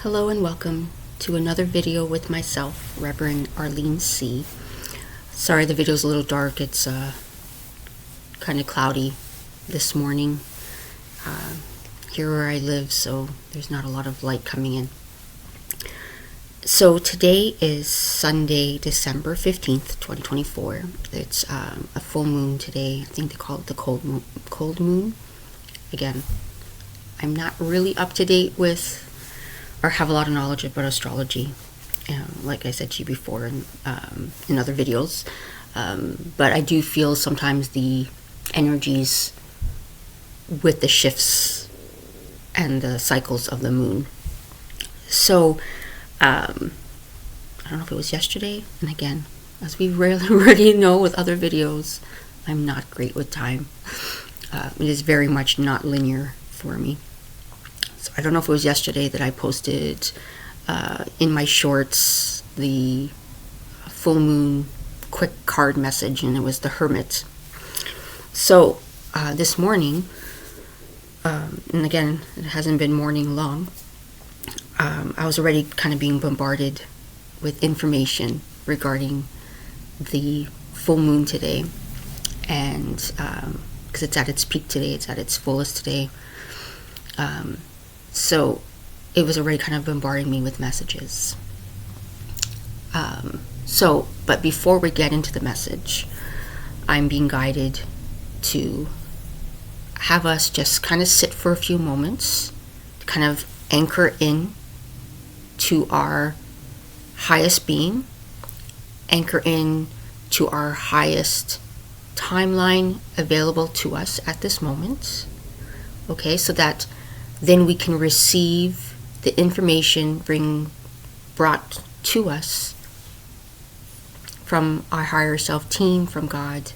Hello and welcome to another video with myself, Reverend Arlene C. Sorry the video's a little dark, it's kind of cloudy this morning here where I live, so there's not a lot of light coming in. So today is Sunday, December 15th, 2024. It's a full moon today. I think they call it the cold moon. Again, I'm not really up to date with or have a lot of knowledge about astrology, like I said to you before in other videos, but I do feel sometimes the energies with the shifts and the cycles of the moon. So I don't know if it was yesterday, and again, as we already know with other videos, I'm not great with time. It is very much not linear for me. So I don't know if it was yesterday that I posted in my shorts the full moon quick card message, and it was the Hermit. So this morning, and again, it hasn't been morning long, I was already kind of being bombarded with information regarding the full moon today, and because it's at its peak today, it's at its fullest today. So it was already kind of bombarding me with messages. But before we get into the message, I'm being guided to have us just kind of sit for a few moments, to kind of anchor in to our highest being, anchor in to our highest timeline available to us at this moment. Okay, so that then we can receive the information brought to us from our higher self team, from God,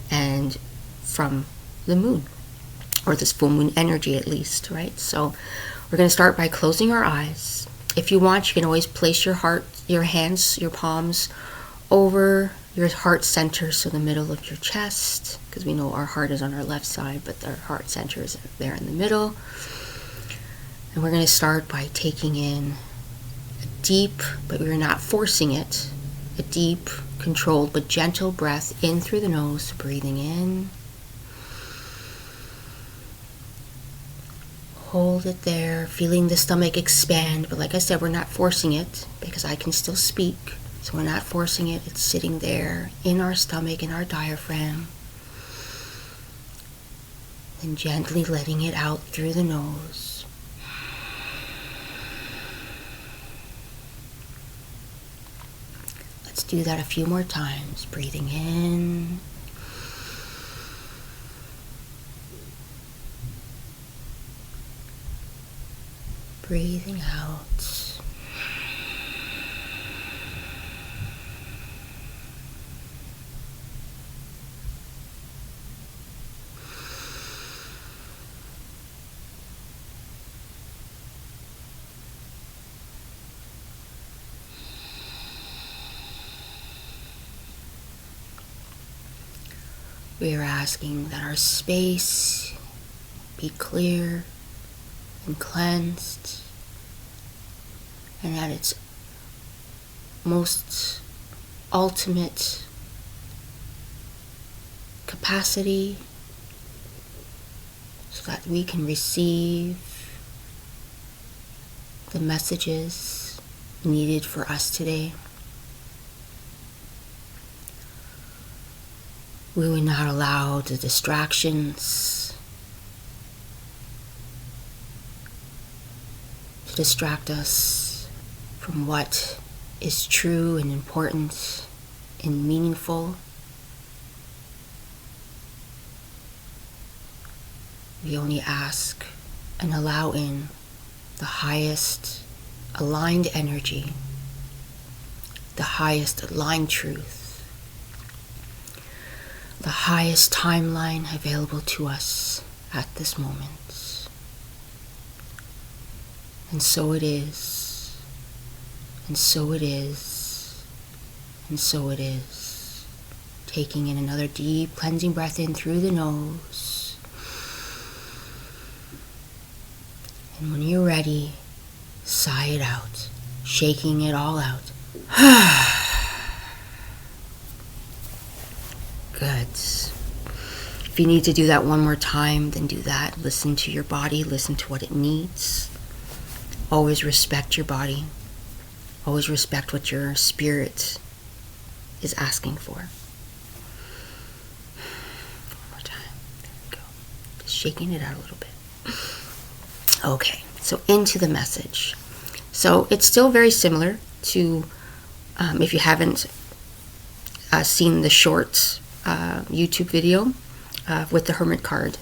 and from the moon, or this full moon energy at least, right? So we're going to start by closing our eyes. If you want, you can always place your hands, your palms over your heart center, so the middle of your chest, because we know our heart is on our left side, but our heart center is there in the middle. And we're going to start by taking in a deep, but we're not forcing it, a deep, controlled, but gentle breath in through the nose, breathing in. Hold it there, feeling the stomach expand, but like I said, we're not forcing it because I can still speak. So we're not forcing it, it's sitting there in our stomach, in our diaphragm. And gently letting it out through the nose. Let's do that a few more times. Breathing in. Breathing out. We are asking that our space be clear and cleansed, and at its most ultimate capacity, so that we can receive the messages needed for us today. We will not allow the distractions to distract us from what is true and important and meaningful. We only ask and allow in the highest aligned energy, the highest aligned truth, the highest timeline available to us at this moment. And so it is, and so it is, and so it is. Taking in another deep cleansing breath in through the nose. And when you're ready, Sigh it out, shaking it all out. Good. If you need to do that one more time, then do that. Listen to your body, listen to what it needs. Always respect your body. Always respect what your spirit is asking for. One more time. There we go. Just shaking it out a little bit. Okay, so into the message. So it's still very similar to, if you haven't seen the short YouTube video with the Hermit card.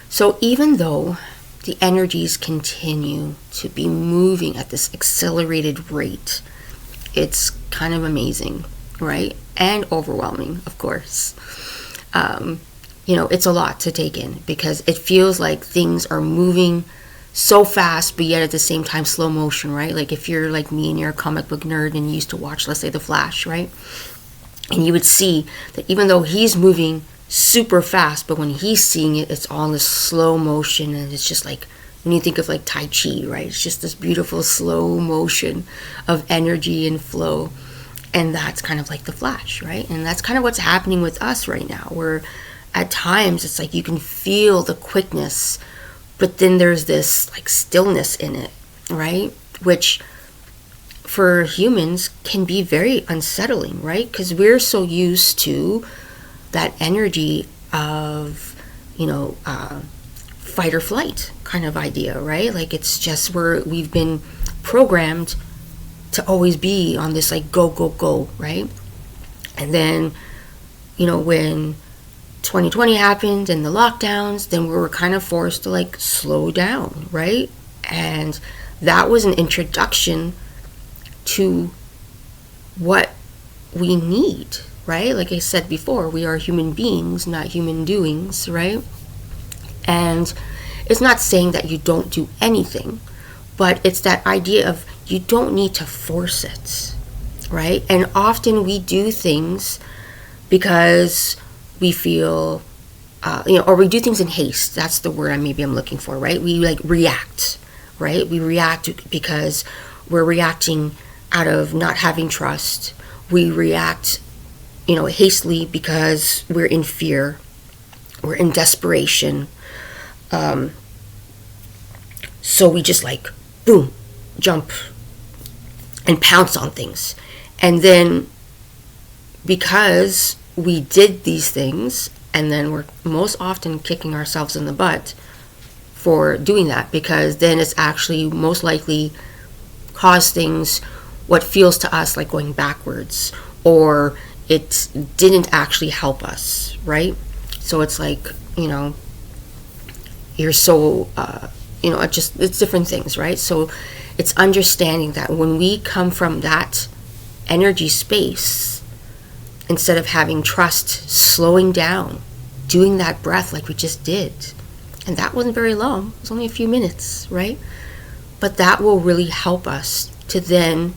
So even though the energies continue to be moving at this accelerated rate, it's kind of amazing, right? And overwhelming, of course. It's a lot to take in because it feels like things are moving so fast, but yet at the same time slow motion, right? Like if you're like me and you're a comic book nerd and you used to watch, let's say, The Flash, right? And you would see that even though he's moving super fast, but when he's seeing it, it's all in this slow motion, and it's just like when you think of like Tai Chi, right? It's just this beautiful slow motion of energy and flow, and that's kind of like the Flash, right? And that's kind of what's happening with us right now, where at times it's like you can feel the quickness, but then there's this like stillness in it, right? Which for humans can be very unsettling, right? Because we're so used to that energy of, fight or flight kind of idea, right? Like it's just we've been programmed to always be on this like go, go, go, right? And then, when 2020 happened and the lockdowns, then we were kind of forced to like slow down, right? And that was an introduction to what we need, right? Like I said before, we are human beings, not human doings, right? And it's not saying that you don't do anything, but it's that idea of you don't need to force it, right? And often we do things because we feel, or we do things in haste. That's the word I'm looking for, right? We like react, right? We react because we're reacting out of not having trust. We react, hastily because we're in fear. We're in desperation. So we just like, boom, jump and pounce on things. And then because we did these things, and then we're most often kicking ourselves in the butt for doing that, because then it's actually most likely caused things what feels to us like going backwards, or it didn't actually help us, right? So it's like, you're so, it's different things, right? So it's understanding that when we come from that energy space, instead of having trust, slowing down, doing that breath like we just did, and that wasn't very long, it was only a few minutes, right? But that will really help us to then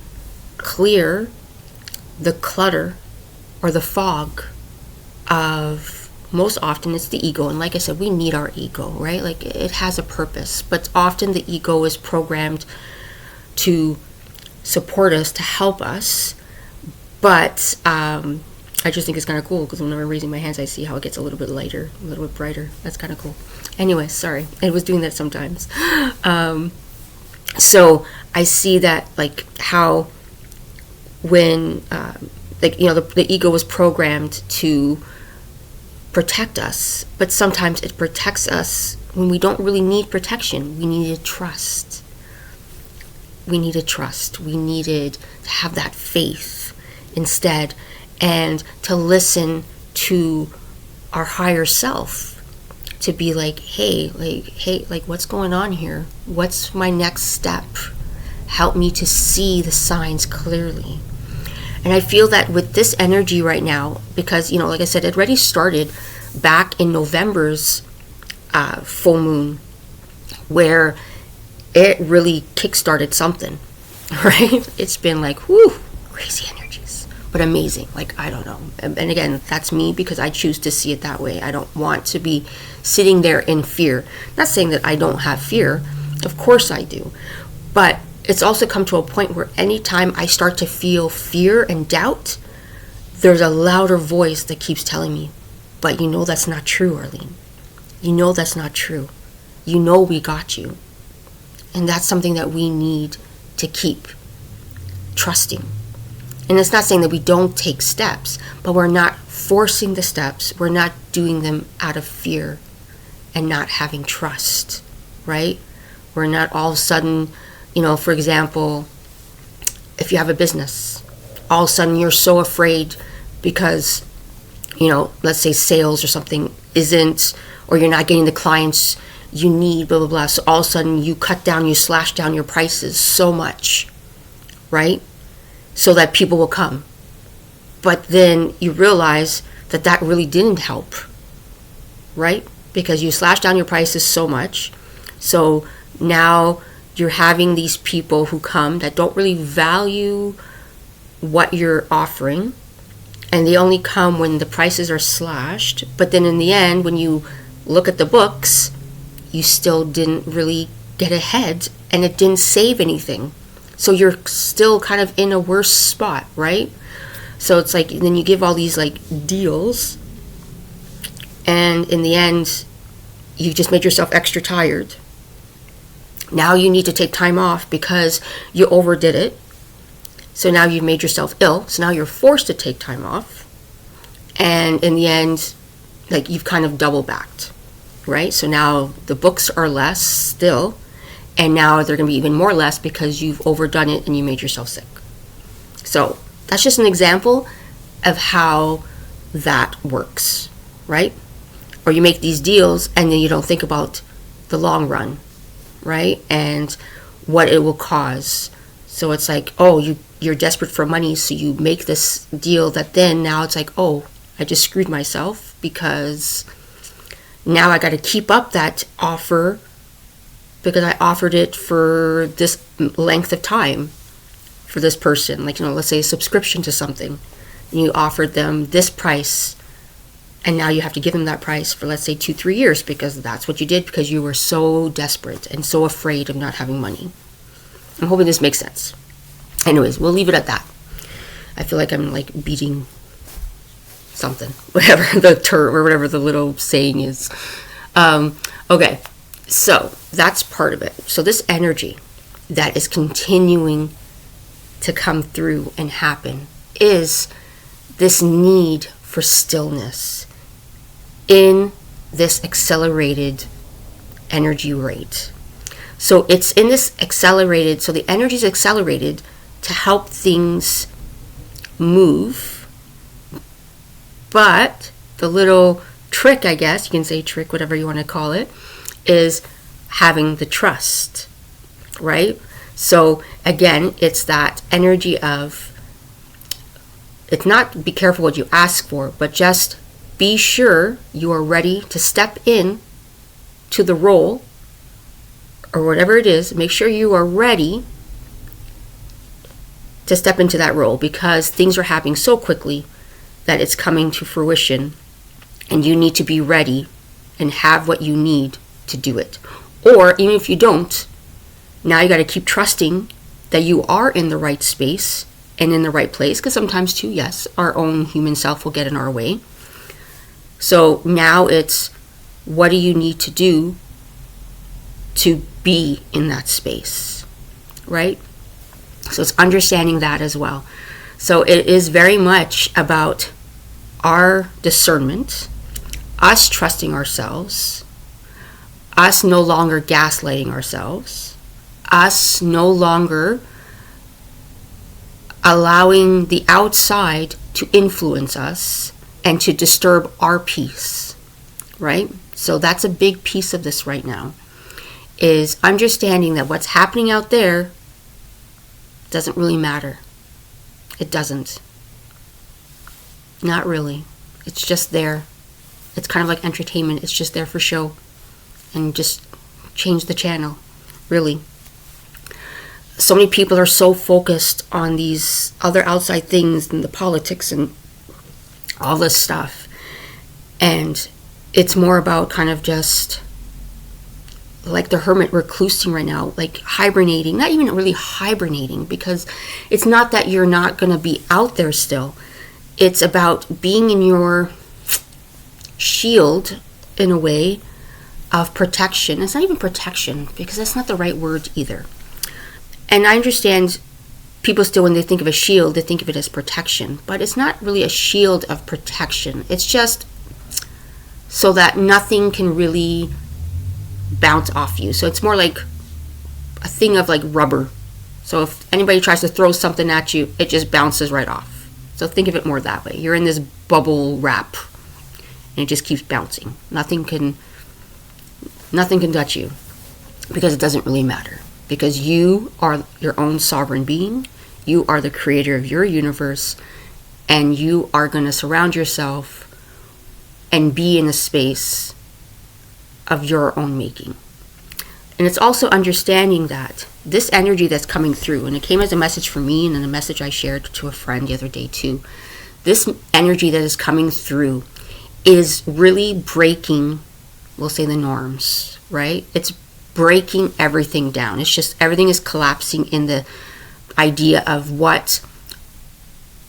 clear the clutter or the fog of, most often it's the ego. And like I said, we need our ego, right? Like it has a purpose, but often the ego is programmed to support us, to help us. But I just think it's kind of cool because whenever I'm raising my hands, I see how it gets a little bit lighter, a little bit brighter. That's kind of cool. Anyway, sorry, I was doing that sometimes. So I see that like how when the ego was programmed to protect us, but sometimes it protects us when we don't really need protection. We needed trust. We needed to have that faith instead, and to listen to our higher self, to be like, hey, what's going on here? What's my next step? Help me to see the signs clearly. And I feel that with this energy right now, because, like I said, it already started back in November's full moon, where it really kickstarted something, right? It's been like, whoo, crazy energies, but amazing. Like, I don't know. And again, that's me because I choose to see it that way. I don't want to be sitting there in fear. Not saying that I don't have fear. Of course I do. But it's also come to a point where anytime I start to feel fear and doubt, there's a louder voice that keeps telling me, but you know that's not true, Arlene. You know that's not true. You know we got you. And that's something that we need to keep trusting. And it's not saying that we don't take steps, but we're not forcing the steps. We're not doing them out of fear and not having trust, right? We're not all of a sudden, for example, if you have a business, all of a sudden you're so afraid because, let's say sales or something isn't, or you're not getting the clients you need, blah, blah, blah. So all of a sudden you slash down your prices so much, right? So that people will come. But then you realize that really didn't help, right? Because you slashed down your prices so much. So now you're having these people who come that don't really value what you're offering. And they only come when the prices are slashed. But then in the end, when you look at the books, you still didn't really get ahead and it didn't save anything. So you're still kind of in a worse spot, right? So it's like, then you give all these like deals, and in the end, you just made yourself extra tired. Now you need to take time off because you overdid it. So now you've made yourself ill. So now you're forced to take time off. And in the end, like you've kind of double backed, right? So now the books are less still. And now they're going to be even more less because you've overdone it and you made yourself sick. So that's just an example of how that works, right? Or you make these deals and then you don't think about the long run, right? And what it will cause. So it's like, you're desperate for money, so you make this deal that then now it's like, I just screwed myself because now I got to keep up that offer because I offered it for this length of time for this person. Like, let's say a subscription to something. And you offered them this price, and now you have to give them that price for, let's say, 2-3 years because that's what you did because you were so desperate and so afraid of not having money. I'm hoping this makes sense. Anyways, we'll leave it at that. I feel like I'm like beating something, whatever the term or whatever the little saying is. Okay. So that's part of it. So this energy that is continuing to come through and happen is this need for stillness in this accelerated energy rate. So it's in this accelerated, so the energy is accelerated to help things move. But the little trick, I guess, you can say trick, whatever you want to call it, is having the trust, right? So again, it's that energy of, it's not be careful what you ask for, but just be sure you are ready to step in to the role or whatever it is. Make sure you are ready to step into that role because things are happening so quickly that it's coming to fruition and you need to be ready and have what you need to do it. Or even if you don't, now you got to keep trusting that you are in the right space and in the right place, because sometimes too, yes, our own human self will get in our way. So now it's, what do you need to do to be in that space, right? So it's understanding that as well. So it is very much about our discernment, us trusting ourselves, us no longer gaslighting ourselves, us no longer allowing the outside to influence us and to disturb our peace, right? So that's a big piece of this right now, is understanding that what's happening out there doesn't really matter. It doesn't. Not really. It's just there. It's kind of like entertainment. It's just there for show. And just change the channel, really. So many people are so focused on these other outside things and the politics and all this stuff. And it's more about kind of just like the hermit reclusing right now, like hibernating, not even really hibernating, because it's not that you're not going to be out there still. It's about being in your shield in a way of protection. It's not even protection, because that's not the right word either. And I understand people still, when they think of a shield, they think of it as protection, but it's not really a shield of protection. It's just so that nothing can really bounce off you. So it's more like a thing of like rubber. So if anybody tries to throw something at you, it just bounces right off. So think of it more that way. You're in this bubble wrap and it just keeps bouncing. Nothing can touch you, because it doesn't really matter, because you are your own sovereign being. You are the creator of your universe, and you are going to surround yourself and be in a space of your own making. And it's also understanding that this energy that's coming through, and it came as a message for me and then a message I shared to a friend the other day too, this energy that is coming through is really breaking, we'll say, the norms, right? It's breaking everything down. It's just everything is collapsing in the idea of what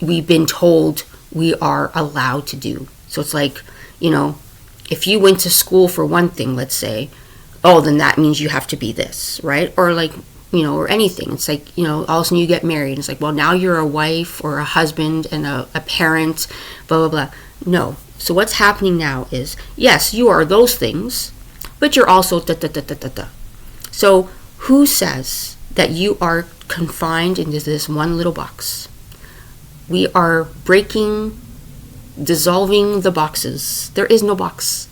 we've been told we are allowed to do. So it's like, if you went to school for one thing, let's say, oh, then that means you have to be this, right? Or like, or anything. It's like, all of a sudden you get married. It's like, well, now you're a wife or a husband and a parent, blah, blah, blah. No. So what's happening now is, yes, you are those things, but you're also da, da, da, da, da, da. So who says that you are confined into this one little box? We are dissolving the boxes. There is no box.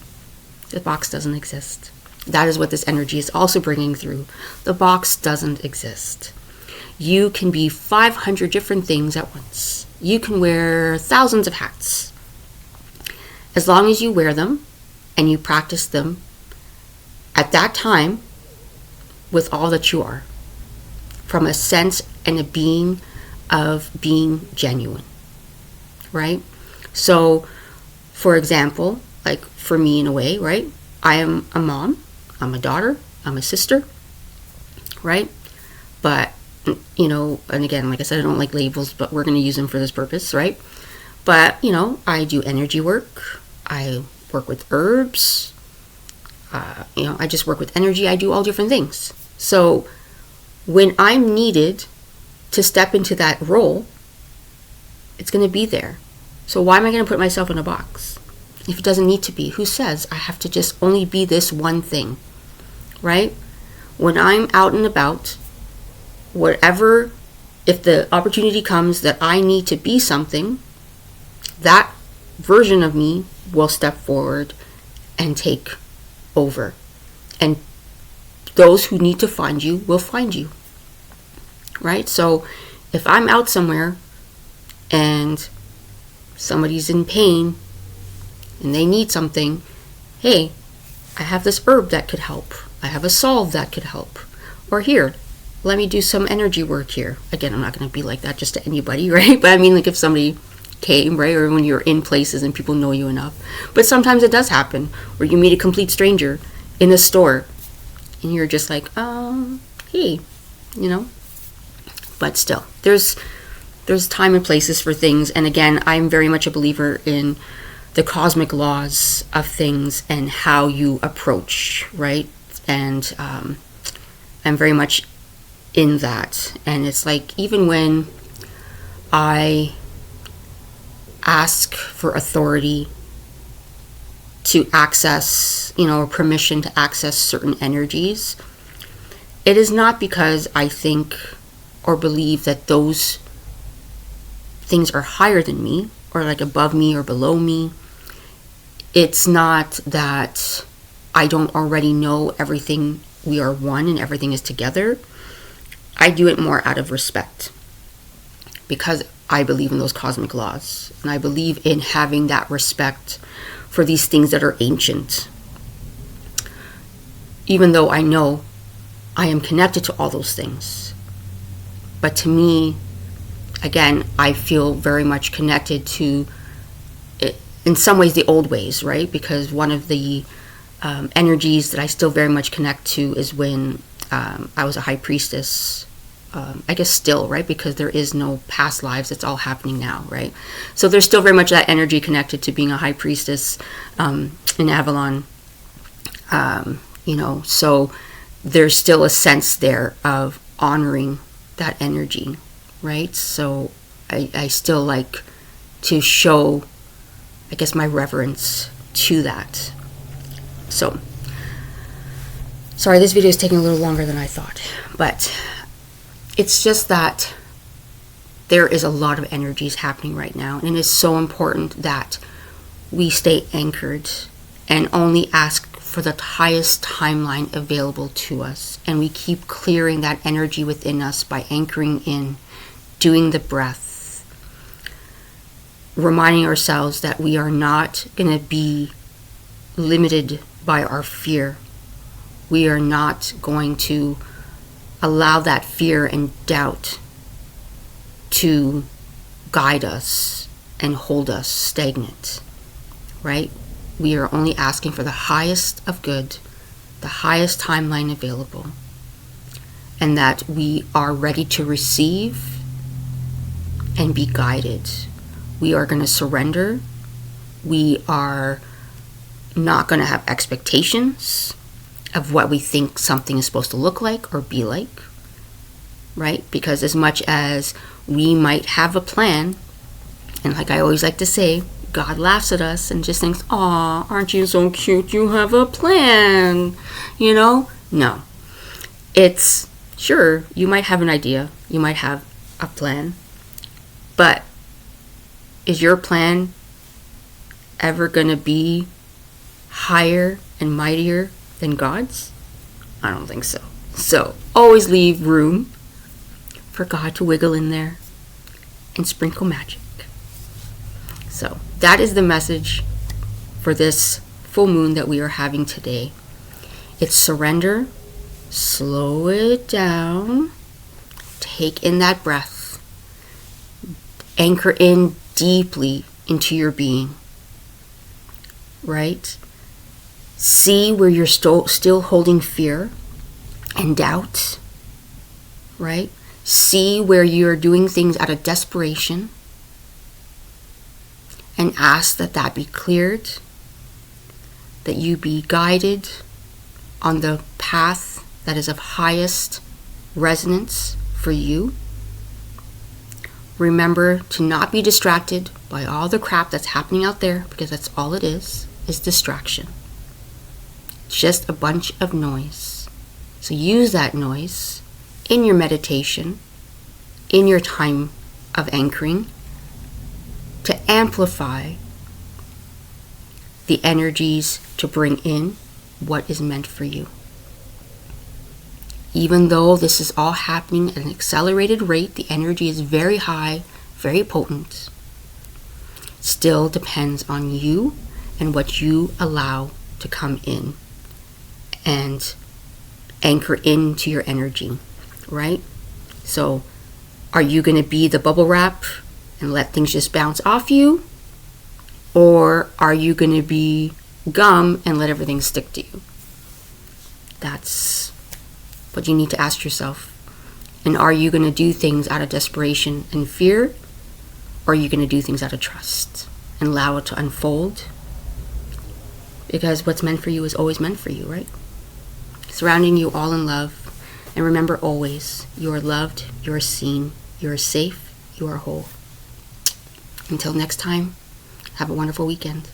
The box doesn't exist. That is what this energy is also bringing through. The box doesn't exist. You can be 500 different things at once. You can wear thousands of hats. As long as you wear them and you practice them at that time with all that you are, from a sense and a being of being genuine, right? So, for example, like for me in a way, right? I am a mom, I'm a daughter, I'm a sister, right? But, and again, like I said, I don't like labels, but we're going to use them for this purpose, right? But, I do energy work. I work with herbs. I just work with energy. I do all different things. So when I'm needed to step into that role, it's going to be there. So why am I going to put myself in a box if it doesn't need to be? Who says I have to just only be this one thing, right? When I'm out and about, whatever, if the opportunity comes that I need to be something, that version of me will step forward and take over. And those who need to find you will find you, right? So if I'm out somewhere and somebody's in pain and they need something, hey, I have this herb that could help. I have a salve that could help. Or here, let me do some energy work here. Again, I'm not going to be like that just to anybody, right? But I mean, like if somebody came, right? Or when you're in places and people know you enough. But sometimes it does happen where you meet a complete stranger in a store and you're just like, hey, But still, there's time and places for things. And again, I'm very much a believer in the cosmic laws of things and how you approach, right? And I'm very much in that. And it's like, even when I ask for authority to access, or permission to access certain energies, it is not because I think or believe that those things are higher than me or like above me or below me. It's not that I don't already know everything. We are one and everything is together. I do it more out of respect because I believe in those cosmic laws, and I believe in having that respect for these things that are ancient. Even though I know I am connected to all those things. But to me, again, I feel very much connected to, in some ways, the old ways, right? Because one of the energies that I still very much connect to is when I was a high priestess. I guess still, right? Because there is no past lives. It's all happening now, right? So there's still very much that energy connected to being a high priestess in Avalon. So there's still a sense there of honoring that energy, right? So I still like to show, I guess, my reverence to that. So, sorry, this video is taking a little longer than I thought, but it's just that there is a lot of energies happening right now, and it's so important that we stay anchored and only ask for the highest timeline available to us, and we keep clearing that energy within us by anchoring in, doing the breath, reminding ourselves that we are not going to be limited by our fear. We are not going to allow that fear and doubt to guide us and hold us stagnant, right? We are only asking for the highest of good, the highest timeline available, and that we are ready to receive and be guided. We are going to surrender. We are not going to have expectations of what we think something is supposed to look like or be like, right? Because as much as we might have a plan, and like I always like to say, God laughs at us and just thinks, "Aw, aren't you so cute? You have a plan." No. It's, sure, you might have an idea, you might have a plan, but is your plan ever going to be higher and mightier than God's? I don't think so. So always leave room for God to wiggle in there and sprinkle magic. So that is the message for this full moon that we are having today. It's surrender, slow it down, take in that breath, anchor in deeply into your being, right? See where you're still holding fear and doubt, right? See where you're doing things out of desperation, and ask that that be cleared, that you be guided on the path that is of highest resonance for you. Remember to not be distracted by all the crap that's happening out there, because that's all it is distraction. Just a bunch of noise. So use that noise in your meditation, in your time of anchoring, to amplify the energies to bring in what is meant for you. Even though this is all happening at an accelerated rate, the energy is very high, very potent, still depends on you and what you allow to come in and anchor into your energy, right? So are you going to be the bubble wrap and let things just bounce off you? Or are you going to be gum and let everything stick to you? That's what you need to ask yourself. And are you going to do things out of desperation and fear? Or are you going to do things out of trust and allow it to unfold? Because what's meant for you is always meant for you, right? Surrounding you all in love. And remember always, you are loved, you are seen, you are safe, you are whole. Until next time, have a wonderful weekend.